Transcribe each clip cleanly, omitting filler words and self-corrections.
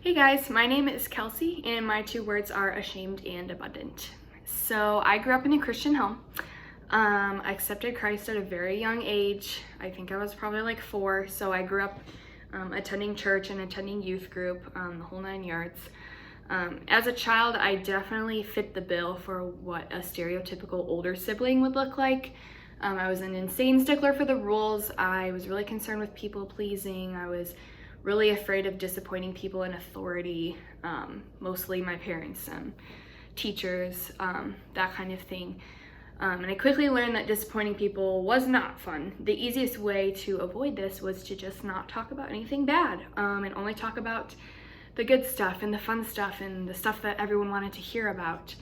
Hey guys, my name is Kelsey and my two words are ashamed and abundant. So I grew up in a Christian home. I accepted Christ at a very young age. I think I was probably like 4. So I grew up attending church and attending youth group, the whole 9 yards. As a child, I definitely fit the bill for what a stereotypical older sibling would look like. I was an insane stickler for the rules. I was really concerned with people pleasing. I was really afraid of disappointing people in authority, mostly my parents, teachers, that kind of thing. And I quickly learned that disappointing people was not fun. The easiest way to avoid this was to just not talk about anything bad, and only talk about the good stuff and the fun stuff and the stuff that everyone wanted to hear about.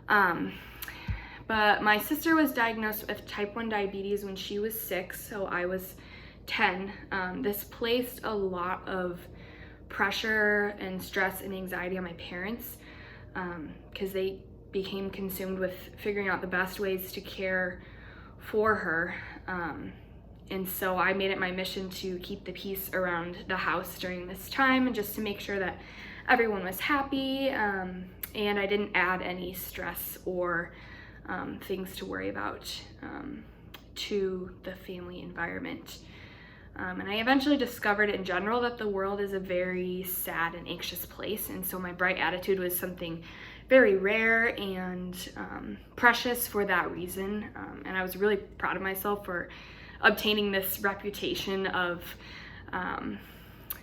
But my sister was diagnosed with type 1 diabetes when she was 6, so I was 10. This placed a lot of pressure and stress and anxiety on my parents because they became consumed with figuring out the best ways to care for her. And so I made it my mission to keep the peace around the house during this time and just to make sure that everyone was happy, and I didn't add any stress or things to worry about to the family environment. And I eventually discovered in general that the world is a very sad and anxious place, and so my bright attitude was something very rare and precious for that reason. And I was really proud of myself for obtaining this reputation of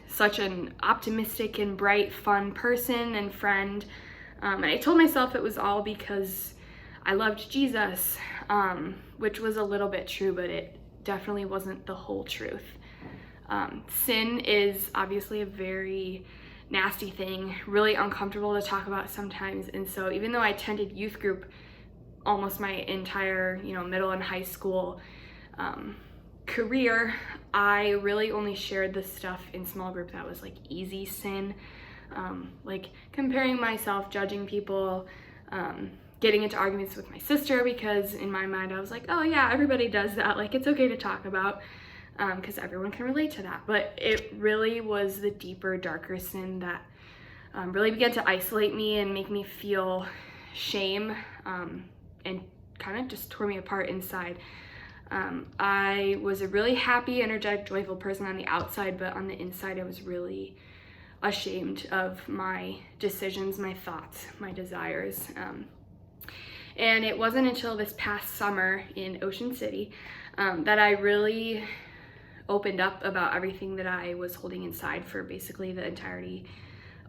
such an optimistic and bright, fun person and friend. And I told myself it was all because I loved Jesus, which was a little bit true, but it definitely wasn't the whole truth. Sin is obviously a very nasty thing, really uncomfortable to talk about sometimes. And so even though I attended youth group almost my entire, middle and high school career, I really only shared the stuff in small group that was like easy sin, like comparing myself, judging people, getting into arguments with my sister, because in my mind I was like, oh yeah, everybody does that, like it's okay to talk about, because everyone can relate to that. But it really was the deeper, darker sin that really began to isolate me and make me feel shame, and kind of just tore me apart inside. I was a really happy, energetic, joyful person on the outside, but on the inside I was really ashamed of my decisions, my thoughts, my desires. And it wasn't until this past summer in Ocean City that I really opened up about everything that I was holding inside for basically the entirety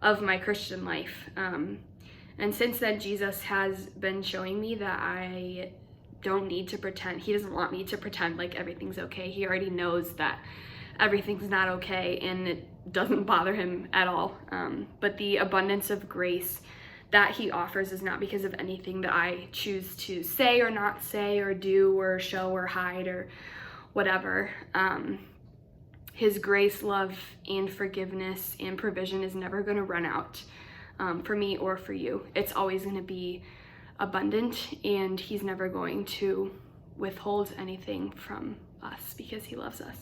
of my Christian life. And since then, Jesus has been showing me that I don't need to pretend. He doesn't want me to pretend like everything's okay. He already knows that everything's not okay, and it doesn't bother him at all. But the abundance of grace that he offers is not because of anything that I choose to say or not say or do or show or hide or whatever. His grace, love, and forgiveness and provision is never going to run out for me or for you. It's always going to be abundant, and he's never going to withhold anything from us because he loves us.